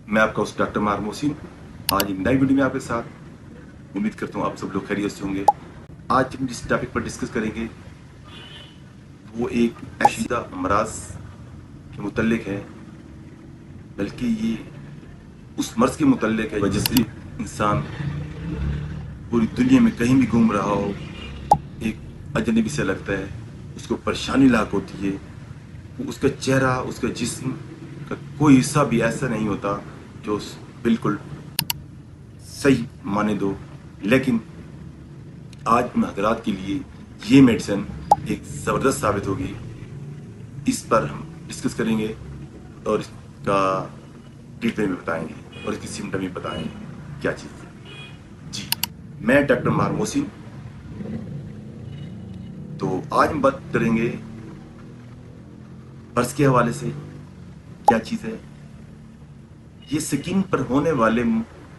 मैं आपका host doctor मार मोहसिन आज एक नई वीडियो में आपके साथ। उम्मीद करता हूँ आप सब लोग खैरियत से होंगे। आज हम जिस टॉपिक पर डिस्कस करेंगे वो एक पेचीदा अमराज के मुतल्लिक है, बल्कि ये उस मर्ज के मुतल्लिक है वजह से इंसान पूरी दुनिया में कहीं भी घूम रहा हो एक अजनबी से लगता है, उसको परेशानी लाक होती है। उसका चेहरा, उसका जिस्म का कोई हिस्सा भी ऐसा नहीं होता जो बिल्कुल सही माने दो। लेकिन आज हम हजरात के लिए ये मेडिसिन एक ज़बरदस्त साबित होगी। इस पर हम डिस्कस करेंगे और इसका ट्रीटमेंट भी बताएंगे और इसकी सिम्टम भी बताएंगे क्या चीज़ है। जी, मैं डॉक्टर मार मोहसिन। तो आज हम बात करेंगे पर्स के हवाले से। क्या चीज़ है ये? स्किन पर होने वाले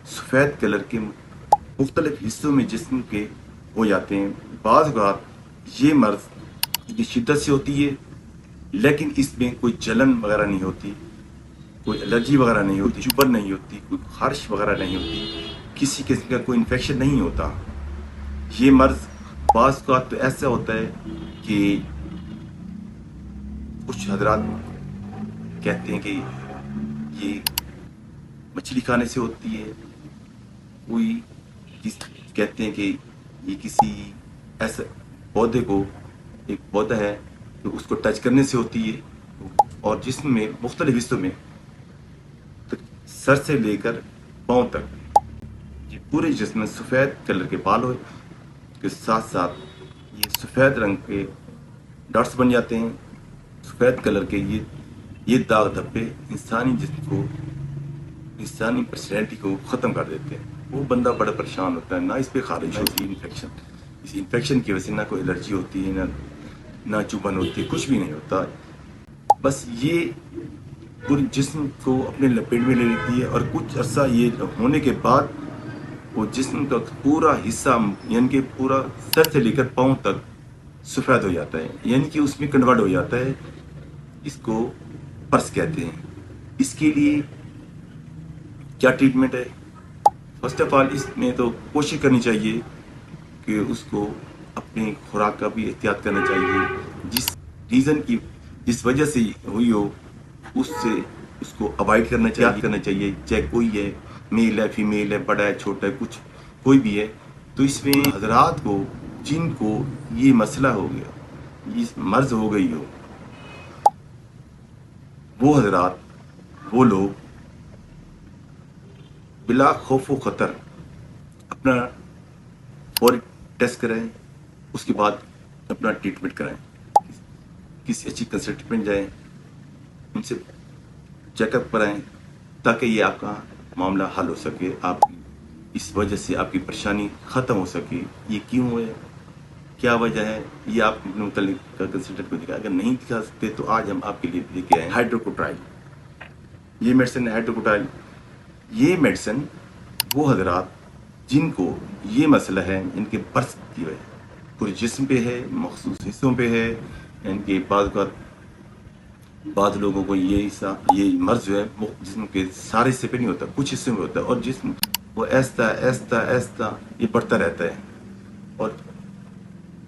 सफ़ेद कलर के मुख्तलिफ हिस्सों में जिस्म के हो जाते हैं। बाज़ औक़ात ये मर्ज इतनी शिद्दत से होती है लेकिन इसमें कोई जलन वगैरह नहीं होती, कोई एलर्जी वगैरह नहीं होती, चुभन नहीं होती, कोई खारिश वगैरह नहीं होती, किसी किस्म का कोई इन्फेक्शन नहीं होता। ये मर्ज बाज़ औक़ात तो ऐसा होता है कि कुछ हजरात कहते हैं कि ये मछली खाने से होती है, कोई कहते हैं कि ये किसी ऐसे पौधे को, एक पौधा है तो उसको टच करने से होती है। और जिस्म में मुख्तलिफ हिस्सों में तो सर से लेकर पाँव तक ये पूरे जिस्म में सफ़ेद कलर के बाल हो के साथ साथ ये सफ़ेद रंग के डॉट्स बन जाते हैं। सफ़ेद कलर के ये दाग धब्बे इंसानी जिस्म को, इंसानी पर्सनैलिटी को ख़त्म कर देते हैं। वो बंदा बड़ा परेशान होता है, ना इस पर खारिश होती है इन्फेक्शन, इस इन्फेक्शन की वजह से ना कोई एलर्जी होती है, ना चुभन होती है, कुछ भी नहीं होता। बस ये पूरे जिस्म को अपने लपेट में ले लेती है और कुछ अर्सा ये होने के बाद वो जिस्म का पूरा हिस्सा यानी कि पूरा सर से लेकर पाँव तक सफ़ेद हो जाता है, यानी कि उसमें कन्वर्ट हो जाता है। इसको पर्स कहते हैं। इसके लिए क्या ट्रीटमेंट है? फर्स्ट ऑफ ऑल इसमें तो कोशिश करनी चाहिए कि उसको अपनी खुराक का भी एहतियात करना चाहिए। जिस रीज़न की, जिस वजह से हुई हो उससे उसको अवॉइड करना चाहिए, चाहे कोई है, मेल है, फीमेल है, बड़ा है, छोटा है, कुछ कोई भी है। तो इसमें हजरात को जिनको ये मसला हो गया, ये मर्ज हो गई हो, वो हजरात, वो लोग बिला खौफ व ख़तर अपना फौरी टेस्ट कराएं, उसके बाद अपना ट्रीटमेंट कराएं। किसी अच्छी कंसल्टेंट जाएं, उनसे चेकअप कराएं ताकि ये आपका मामला हल हो सके, आप इस वजह से आपकी परेशानी ख़त्म हो सके। ये क्यों है, क्या वजह है, ये आप अपने मुतल्लिक कंसल्टेंट को दिखा। अगर नहीं दिखा सकते तो आज हम आपके लिए लेके आए हाइड्रोकोटाइल। ये मेडिसिन है हाइड्रोकोटाइल। ये मेडिसिन वो हजरात जिनको ये मसला है, इनके पर्स की वजह पूरे जिस्म पे है, मखसूस हिस्सों पे है, इनके बाद लोगों को ये हिस्सा, ये मर्ज जो है वो जिस्म के सारे हिस्से पे नहीं होता, कुछ हिस्से में होता है और जिस्म वो ऐसा ऐसा ऐसा ये बढ़ता रहता है। और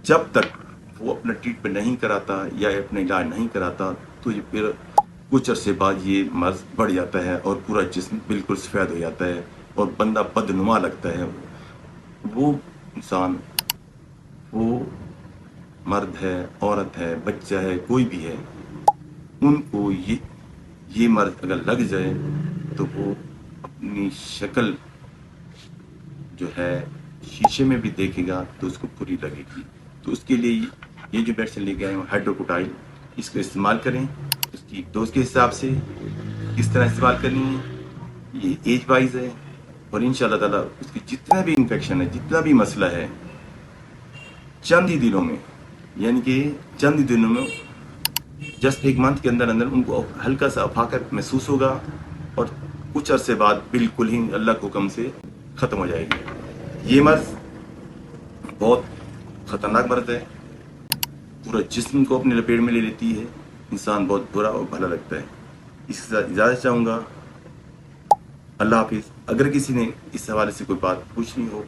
जब तक वो अपना ट्रीटमेंट नहीं कराता या अपना इलाज नहीं कराता तो ये फिर कुछ अरसे बाद ये मर्ज बढ़ जाता है और पूरा जिस्म बिल्कुल सफ़ेद हो जाता है और बंदा बदनुमा लगता है। वो इंसान, वो मर्द है, औरत है, बच्चा है, कोई भी है, उनको ये मर्ज अगर लग जाए तो वो अपनी शक्ल जो है शीशे में भी देखेगा तो उसको बुरी लगेगी। तो उसके लिए ये जो मेडिसिन लेके आए हैं हाइड्रोकोटाइल, इसको इस्तेमाल करें। उसकी डोज के हिसाब से किस तरह इस्तेमाल करनी है, ये एज वाइज है और इंशाल्लाह ताला उसकी जितना भी इन्फेक्शन है, जितना भी मसला है, चंद ही दिनों में, यानी कि चंद ही दिनों में, जस्ट एक मंथ के अंदर अंदर उनको हल्का सा अफाकत महसूस होगा और कुछ अरसे बाद बिल्कुल ही अल्लाह के हुक्म से ख़त्म हो जाएगी। ये मर्ज बहुत ख़तरनाक मर्ज है, पूरा जिस्म को अपने लपेट में ले लेती है, इंसान बहुत बुरा और भला लगता है। इसके साथ इजाज़त चाहूँगा। اللہ حافظ. اگر کسی نے اس حوالے سے کوئی بات پوچھنی ہو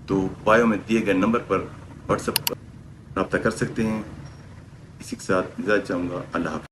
تو بایو میں دیے گئے نمبر پر واٹس ایپ پر رابطہ کر سکتے ہیں. اسی کے ساتھ اجازت چاہوں گا. اللہ حافظ.